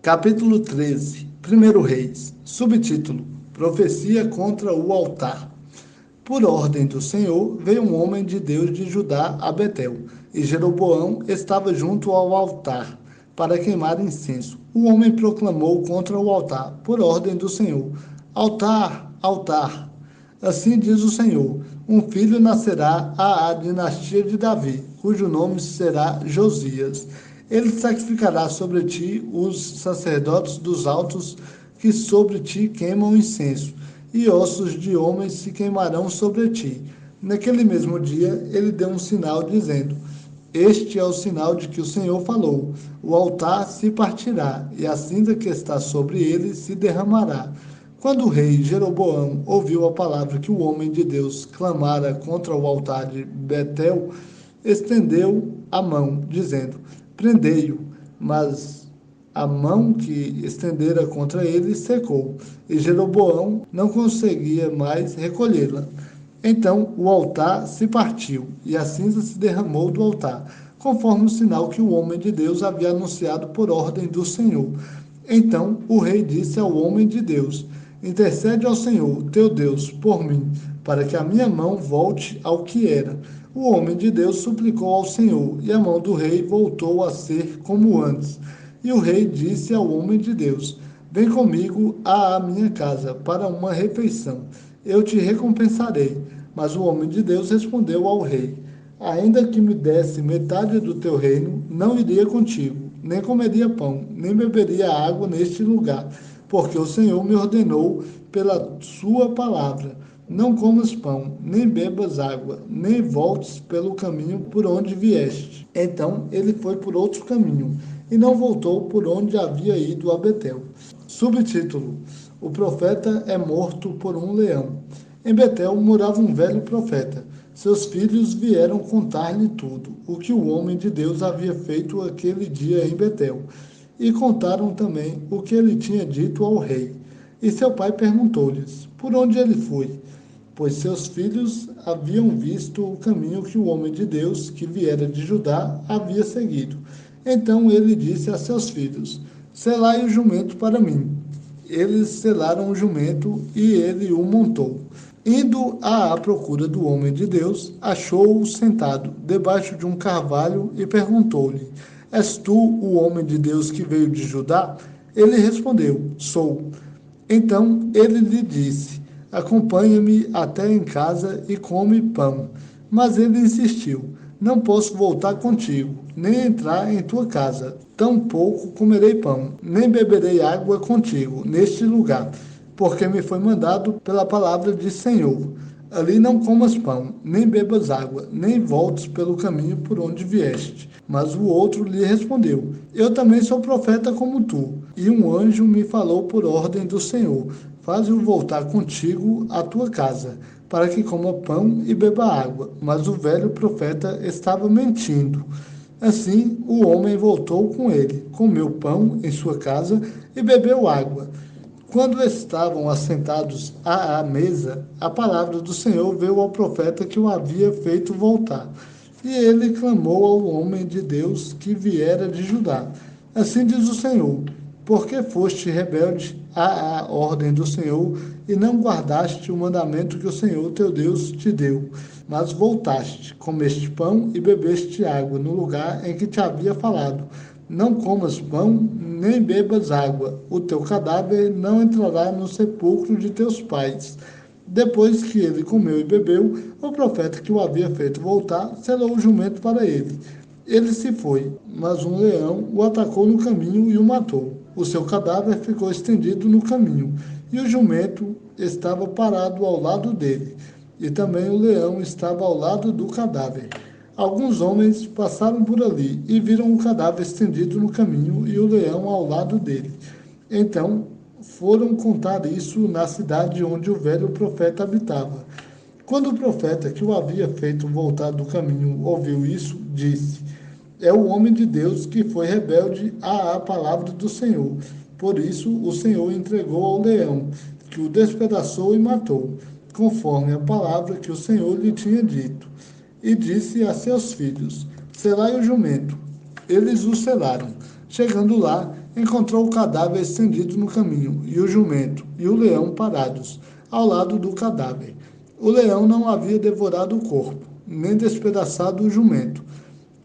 Capítulo 13, 1 Reis, subtítulo: Profecia contra o altar. Por ordem do Senhor, veio um homem de Deus de Judá a Betel, e Jeroboão estava junto ao altar, para queimar incenso. O homem proclamou contra o altar, por ordem do Senhor: Altar, altar! Assim diz o Senhor: um filho nascerá à dinastia de Davi, cujo nome será Josias. Ele sacrificará sobre ti os sacerdotes dos altos que sobre ti queimam incenso, e ossos de homens se queimarão sobre ti. Naquele mesmo dia, ele deu um sinal, dizendo: Este é o sinal de que o Senhor falou: o altar se partirá, e a cinza que está sobre ele se derramará. Quando o rei Jeroboão ouviu a palavra que o homem de Deus clamara contra o altar de Betel, estendeu a mão, dizendo: Prendei-o. Mas a mão que estendera contra ele secou, e Jeroboão não conseguia mais recolhê-la. Então o altar se partiu, e a cinza se derramou do altar, conforme o sinal que o homem de Deus havia anunciado por ordem do Senhor. Então o rei disse ao homem de Deus: Intercede ao Senhor, teu Deus, por mim, para que a minha mão volte ao que era. O homem de Deus suplicou ao Senhor, e a mão do rei voltou a ser como antes. E o rei disse ao homem de Deus: Vem comigo à minha casa para uma refeição. Eu te recompensarei. Mas o homem de Deus respondeu ao rei: Ainda que me desse metade do teu reino, não iria contigo, nem comeria pão, nem beberia água neste lugar, porque o Senhor me ordenou pela sua palavra: Não comas pão, nem bebas água, nem voltes pelo caminho por onde vieste. Então ele foi por outro caminho, e não voltou por onde havia ido a Betel. Subtítulo: O profeta é morto por um leão. Em Betel morava um velho profeta. Seus filhos vieram contar-lhe tudo, o que o homem de Deus havia feito aquele dia em Betel. E contaram também o que ele tinha dito ao rei. E seu pai perguntou-lhes por onde ele foi, pois seus filhos haviam visto o caminho que o homem de Deus, que viera de Judá, havia seguido. Então ele disse a seus filhos: Selai o jumento para mim. Eles selaram o jumento e ele o montou. Indo à procura do homem de Deus, achou-o sentado debaixo de um carvalho e perguntou-lhe: És tu o homem de Deus que veio de Judá? Ele respondeu: Sou. Então ele lhe disse: Acompanha-me até em casa e come pão. Mas ele insistiu: Não posso voltar contigo, nem entrar em tua casa. Tampouco comerei pão, nem beberei água contigo neste lugar, porque me foi mandado pela palavra de Senhor. Ali não comas pão, nem bebas água, nem voltes pelo caminho por onde vieste. Mas o outro lhe respondeu: Eu também sou profeta como tu, e um anjo me falou por ordem do Senhor: Faze-o voltar contigo à tua casa, para que coma pão e beba água. Mas o velho profeta estava mentindo. Assim, o homem voltou com ele, comeu pão em sua casa e bebeu água. Quando estavam assentados à mesa, a palavra do Senhor veio ao profeta que o havia feito voltar. E ele clamou ao homem de Deus que viera de Judá: Assim diz o Senhor: Por que foste rebelde à ordem do Senhor e não guardaste o mandamento que o Senhor teu Deus te deu? Mas voltaste, comeste pão e bebeste água no lugar em que te havia falado: Não comas pão, nem bebas água. O teu cadáver não entrará no sepulcro de teus pais. Depois que ele comeu e bebeu, o profeta que o havia feito voltar selou o jumento para ele. Ele se foi, mas um leão o atacou no caminho e o matou. O seu cadáver ficou estendido no caminho, e o jumento estava parado ao lado dele, e também o leão estava ao lado do cadáver. Alguns homens passaram por ali e viram o cadáver estendido no caminho e o leão ao lado dele. Então foram contar isso na cidade onde o velho profeta habitava. Quando o profeta que o havia feito voltar do caminho ouviu isso, disse: É o homem de Deus que foi rebelde à palavra do Senhor. Por isso o Senhor entregou ao leão, que o despedaçou e matou, conforme a palavra que o Senhor lhe tinha dito. E disse a seus filhos: Selai o jumento. Eles o selaram. Chegando lá, encontrou o cadáver estendido no caminho, e o jumento e o leão parados, ao lado do cadáver. O leão não havia devorado o corpo, nem despedaçado o jumento.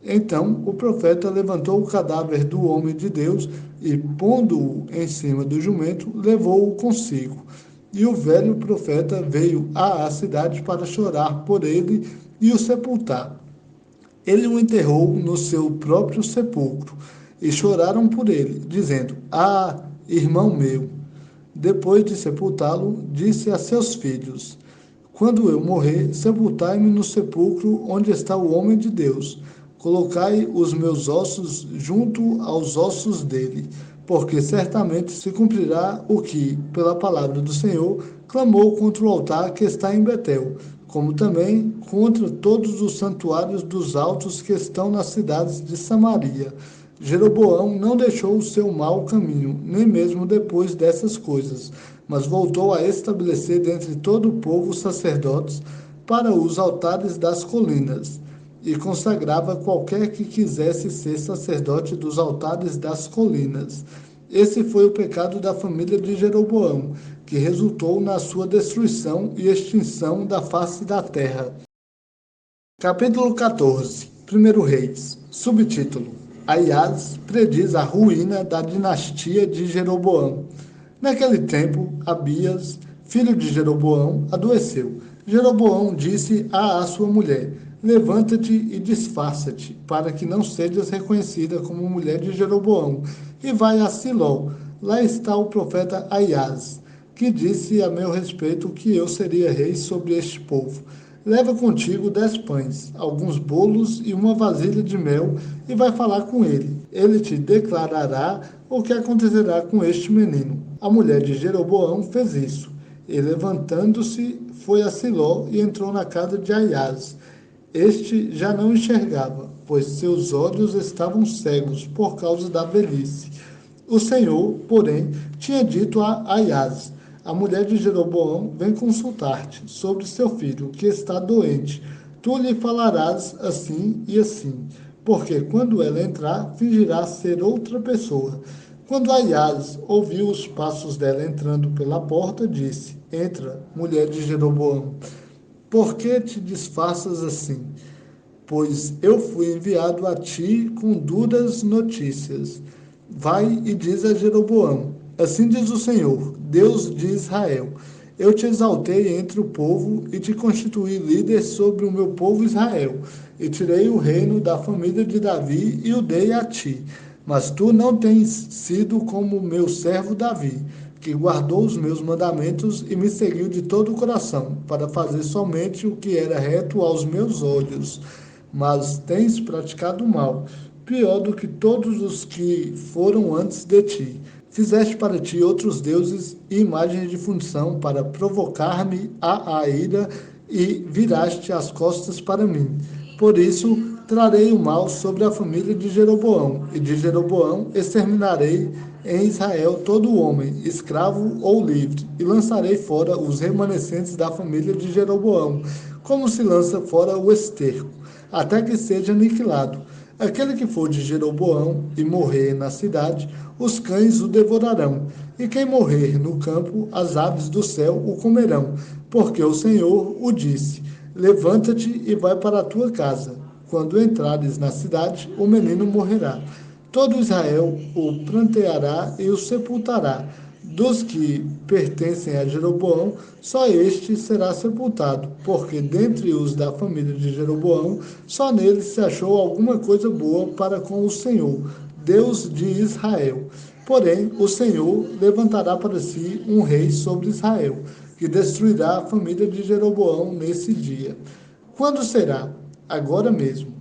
Então o profeta levantou o cadáver do homem de Deus e, pondo-o em cima do jumento, levou-o consigo. E o velho profeta veio à cidade para chorar por ele e o sepultar. Ele o enterrou no seu próprio sepulcro, e choraram por ele, dizendo: Ah, irmão meu! Depois de sepultá-lo, disse a seus filhos: Quando eu morrer, sepultai-me no sepulcro onde está o homem de Deus. Colocai os meus ossos junto aos ossos dele, porque certamente se cumprirá o que, pela palavra do Senhor, clamou contra o altar que está em Betel, como também contra todos os santuários dos altos que estão nas cidades de Samaria. Jeroboão não deixou o seu mau caminho, nem mesmo depois dessas coisas, mas voltou a estabelecer dentre todo o povo sacerdotes para os altares das colinas, e consagrava qualquer que quisesse ser sacerdote dos altares das colinas. Esse foi o pecado da família de Jeroboão, que resultou na sua destruição e extinção da face da terra. Capítulo 14. 1 Reis. Subtítulo: Aias prediz a ruína da dinastia de Jeroboão. Naquele tempo, Abias, filho de Jeroboão, adoeceu. Jeroboão disse à sua mulher: Levanta-te e disfarça-te, para que não sejas reconhecida como mulher de Jeroboão, e vai a Siló. Lá está o profeta Aias, que disse a meu respeito que eu seria rei sobre este povo. Leva contigo 10 pães, alguns bolos e uma vasilha de mel, e vai falar com ele. Ele te declarará o que acontecerá com este menino. A mulher de Jeroboão fez isso. E levantando-se, foi a Siló e entrou na casa de Aias. Este já não enxergava, pois seus olhos estavam cegos por causa da velhice. O Senhor, porém, tinha dito a Aias: A mulher de Jeroboão vem consultar-te sobre seu filho, que está doente. Tu lhe falarás assim e assim, porque quando ela entrar, fingirá ser outra pessoa. Quando Aias ouviu os passos dela entrando pela porta, disse: Entra, mulher de Jeroboão. Por que te disfarças assim? Pois eu fui enviado a ti com duras notícias. Vai e diz a Jeroboão: Assim diz o Senhor, Deus de Israel: Eu te exaltei entre o povo e te constituí líder sobre o meu povo Israel, e tirei o reino da família de Davi e o dei a ti. Mas tu não tens sido como meu servo Davi, que guardou os meus mandamentos e me seguiu de todo o coração, para fazer somente o que era reto aos meus olhos. Mas tens praticado mal, pior do que todos os que foram antes de ti. Fizeste para ti outros deuses e imagens de função para provocar-me a ira, e viraste as costas para mim. Por isso, trarei o mal sobre a família de Jeroboão, e de Jeroboão exterminarei em Israel todo o homem, escravo ou livre, e lançarei fora os remanescentes da família de Jeroboão, como se lança fora o esterco, até que seja aniquilado. Aquele que for de Jeroboão e morrer na cidade, os cães o devorarão, e quem morrer no campo, as aves do céu o comerão, porque o Senhor o disse: Levanta-te e vai para a tua casa. Quando entrares na cidade, o menino morrerá. Todo Israel o pranteará e o sepultará. Dos que pertencem a Jeroboão, só este será sepultado, porque dentre os da família de Jeroboão, só nele se achou alguma coisa boa para com o Senhor, Deus de Israel. Porém, o Senhor levantará para si um rei sobre Israel, que destruirá a família de Jeroboão nesse dia. Quando será? Agora mesmo.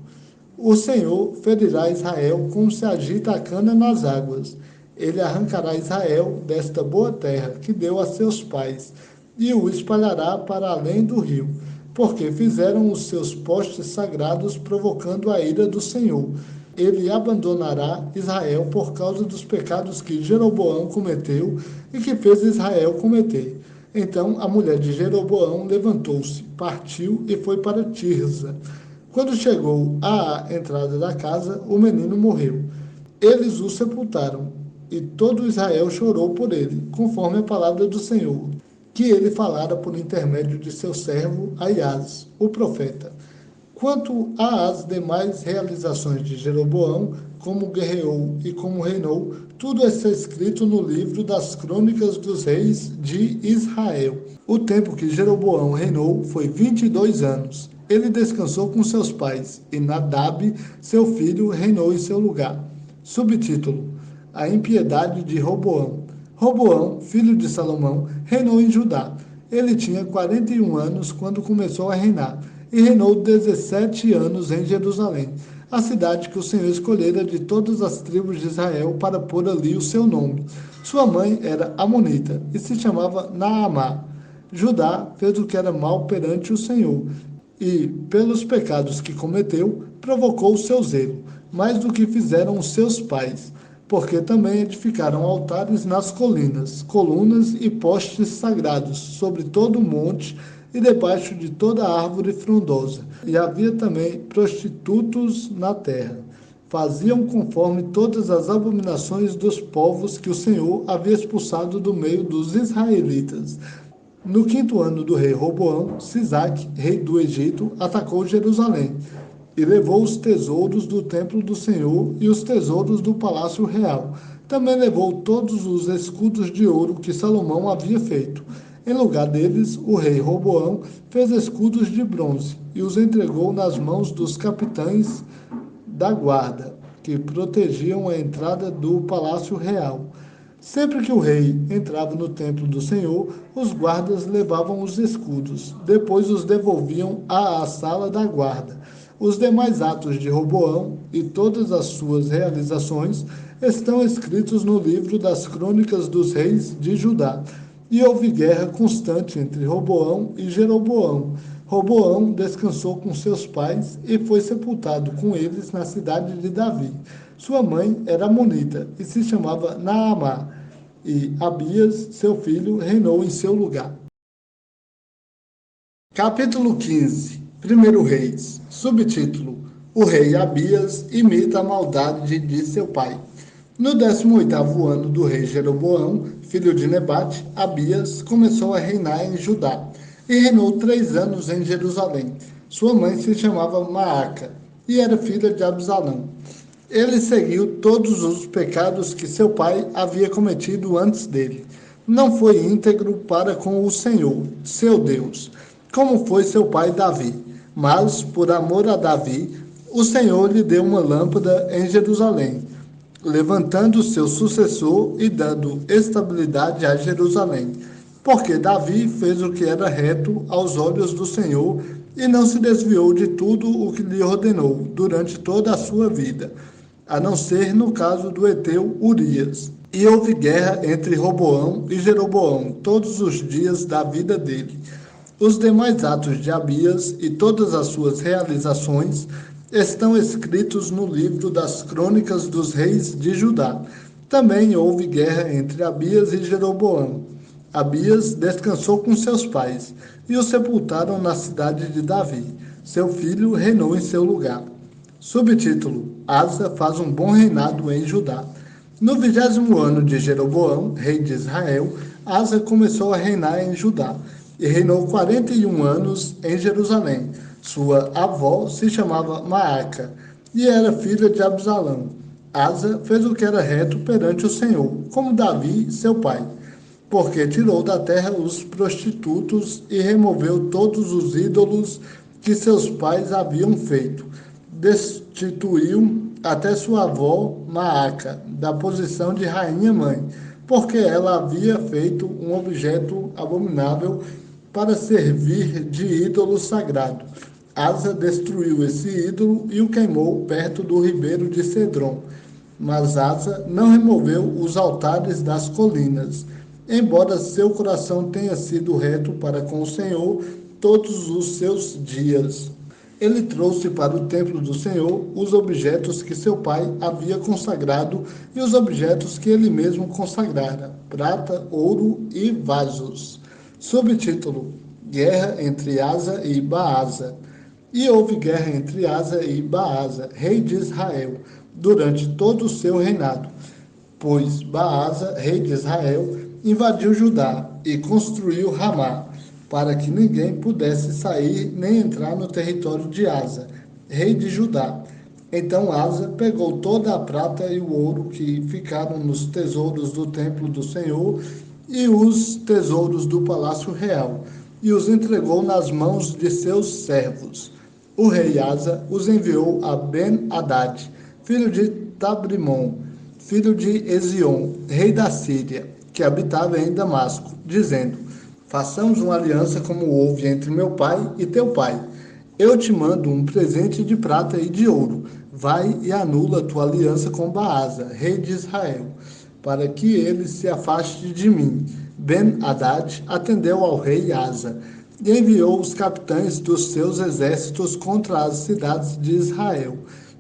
O Senhor ferirá Israel como se agita a cana nas águas. Ele arrancará Israel desta boa terra que deu a seus pais, e o espalhará para além do rio, porque fizeram os seus postes sagrados, provocando a ira do Senhor. Ele abandonará Israel por causa dos pecados que Jeroboão cometeu e que fez Israel cometer. Então a mulher de Jeroboão levantou-se, partiu e foi para Tirza. Quando chegou à entrada da casa, o menino morreu. Eles o sepultaram. e todo Israel chorou por ele, conforme a palavra do Senhor, que ele falara por intermédio de seu servo Aias, o profeta. Quanto às demais realizações de Jeroboão, como guerreou e como reinou, tudo está escrito no livro das crônicas dos reis de Israel. O tempo que Jeroboão reinou foi 22 anos. Ele descansou com seus pais, e Nadab, seu filho, reinou em seu lugar. Subtítulo: A impiedade de Roboão. Roboão, filho de Salomão, reinou em Judá. Ele tinha 41 anos quando começou a reinar, e reinou 17 anos em Jerusalém, a cidade que o Senhor escolhera de todas as tribos de Israel para pôr ali o seu nome. Sua mãe era amonita e se chamava Naamá. Judá fez o que era mal perante o Senhor, e, pelos pecados que cometeu, provocou o seu zelo, mais do que fizeram os seus pais, porque também edificaram altares nas colinas, colunas e postes sagrados, sobre todo o monte e debaixo de toda árvore frondosa. E havia também prostitutos na terra. Faziam conforme todas as abominações dos povos que o Senhor havia expulsado do meio dos israelitas. No 5º ano do rei Roboão, Sisaque, rei do Egito, atacou Jerusalém e levou os tesouros do templo do Senhor e os tesouros do palácio real. Também levou todos os escudos de ouro que Salomão havia feito. Em lugar deles, o rei Roboão fez escudos de bronze e os entregou nas mãos dos capitães da guarda, que protegiam a entrada do palácio real. Sempre que o rei entrava no templo do Senhor, os guardas levavam os escudos, depois os devolviam à sala da guarda. Os demais atos de Roboão e todas as suas realizações estão escritos no livro das crônicas dos reis de Judá. E houve guerra constante entre Roboão e Jeroboão. Roboão descansou com seus pais e foi sepultado com eles na cidade de Davi. Sua mãe era amonita e se chamava Naamá, e Abias, seu filho, reinou em seu lugar. Capítulo 15. 1 Reis. Subtítulo: O rei Abias imita a maldade de seu pai. No 18º ano do rei Jeroboão, filho de Nebate, Abias começou a reinar em Judá e reinou 3 anos em Jerusalém. Sua mãe se chamava Maaca e era filha de Absalão. Ele seguiu todos os pecados que seu pai havia cometido antes dele. Não foi íntegro para com o Senhor, seu Deus, como foi seu pai Davi. Mas, por amor a Davi, o Senhor lhe deu uma lâmpada em Jerusalém, levantando seu sucessor e dando estabilidade a Jerusalém. Porque Davi fez o que era reto aos olhos do Senhor e não se desviou de tudo o que lhe ordenou durante toda a sua vida, a não ser no caso do heteu Urias. E houve guerra entre Roboão e Jeroboão todos os dias da vida dele. Os demais atos de Abias e todas as suas realizações estão escritos no livro das crônicas dos reis de Judá. Também houve guerra entre Abias e Jeroboão. Abias descansou com seus pais e o sepultaram na cidade de Davi. Seu filho reinou em seu lugar. Subtítulo: Asa faz um bom reinado em Judá. No 20º ano de Jeroboão, rei de Israel, Asa começou a reinar em Judá e reinou 41 anos em Jerusalém. Sua avó se chamava Maaca e era filha de Absalão. Asa fez o que era reto perante o Senhor, como Davi, seu pai, porque tirou da terra os prostitutos e removeu todos os ídolos que seus pais haviam feito. Destituiu até sua avó Maaca da posição de rainha-mãe, porque ela havia feito um objeto abominável para servir de ídolo sagrado. Asa destruiu esse ídolo e o queimou perto do ribeiro de Cedron. Mas Asa não removeu os altares das colinas, embora seu coração tenha sido reto para com o Senhor todos os seus dias. Ele trouxe para o templo do Senhor os objetos que seu pai havia consagrado e os objetos que ele mesmo consagrara, prata, ouro e vasos. Subtítulo: Guerra entre Asa e Baasa. E houve guerra entre Asa e Baasa, rei de Israel, durante todo o seu reinado. pois Baasa, rei de Israel, invadiu Judá e construiu Ramá, para que ninguém pudesse sair nem entrar no território de Asa, rei de Judá. Então Asa pegou toda a prata e o ouro que ficaram nos tesouros do templo do Senhor e os tesouros do palácio real, e os entregou nas mãos de seus servos. O rei Asa os enviou a Ben-Hadad, filho de Tabrimon, filho de Ezion, rei da Síria, que habitava em Damasco, dizendo: façamos uma aliança como houve entre meu pai e teu pai. Eu te mando um presente de prata e de ouro. Vai e anula tua aliança com Baasa, rei de Israel, para que ele se afaste de mim. Ben-Hadad atendeu ao rei Asa e enviou os capitães dos seus exércitos contra as cidades de Israel,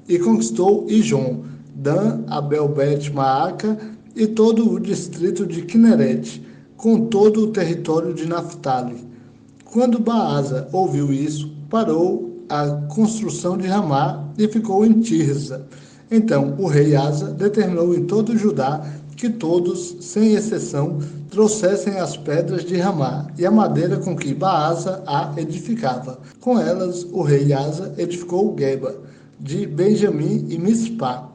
e conquistou Ijon, Dan, Abel-Bet-Maaca e todo o distrito de Quinerete, com todo o território de Naftali. Quando Baasa ouviu isso, parou a construção de Ramá e ficou em Tirza. Então o rei Asa determinou em todo Judá que todos, sem exceção, trouxessem as pedras de Ramá e a madeira com que Baasa a edificava. Com elas, o rei Asa edificou Geba, de Benjamim e Mispá.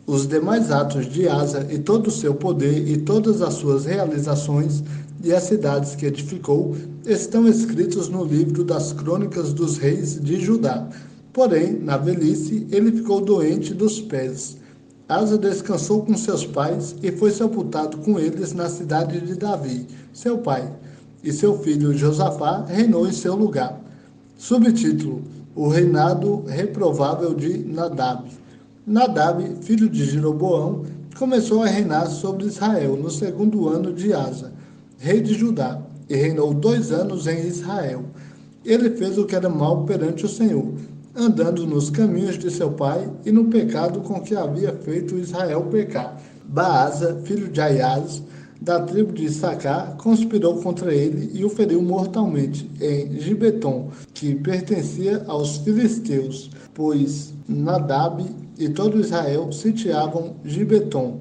Os demais atos de Asa e todo o seu poder e todas as suas realizações e as cidades que edificou estão escritos no livro das crônicas dos reis de Judá. Porém, na velhice, ele ficou doente dos pés. Asa descansou com seus pais e foi sepultado com eles na cidade de Davi, seu pai. E seu filho Josafá reinou em seu lugar. Subtítulo: O reinado reprovável de Nadab. Nadab, filho de Jeroboão, começou a reinar sobre Israel no segundo ano de Asa, rei de Judá, e reinou 2 anos em Israel. Ele fez o que era mal perante o Senhor, andando nos caminhos de seu pai e no pecado com que havia feito Israel pecar. Baasa, filho de Aias, da tribo de Issacar, conspirou contra ele e o feriu mortalmente em Gibeton, que pertencia aos filisteus, pois Nadab e todo Israel sitiavam Gibeton.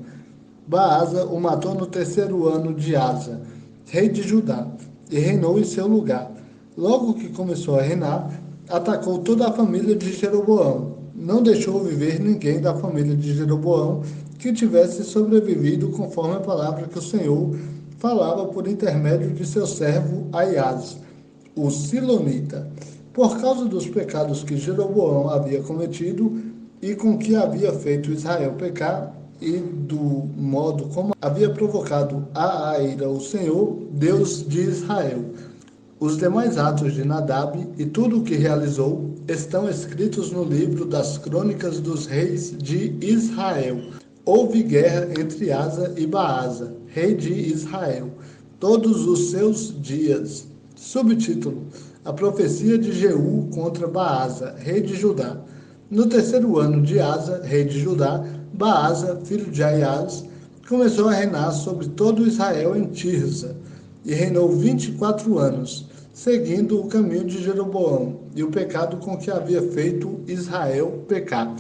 Baasa o matou no 3º ano de Asa, rei de Judá, e reinou em seu lugar. Logo que começou a reinar, atacou toda a família de Jeroboão. Não deixou viver ninguém da família de Jeroboão que tivesse sobrevivido conforme a palavra que o Senhor falava por intermédio de seu servo Aias, o Silonita. Por causa dos pecados que Jeroboão havia cometido e com que havia feito Israel pecar, e do modo como havia provocado a ira o Senhor, Deus de Israel. Os demais atos de Nadab e tudo o que realizou estão escritos no livro das crônicas dos reis de Israel. Houve guerra entre Asa e Baasa, rei de Israel, todos os seus dias. Subtítulo: A profecia de Jeú contra Baasa, rei de Judá. No 3º ano de Asa, rei de Judá, Baasa, filho de Aias, começou a reinar sobre todo Israel em Tirza, e reinou 24 anos, seguindo o caminho de Jeroboão e o pecado com que havia feito Israel pecar.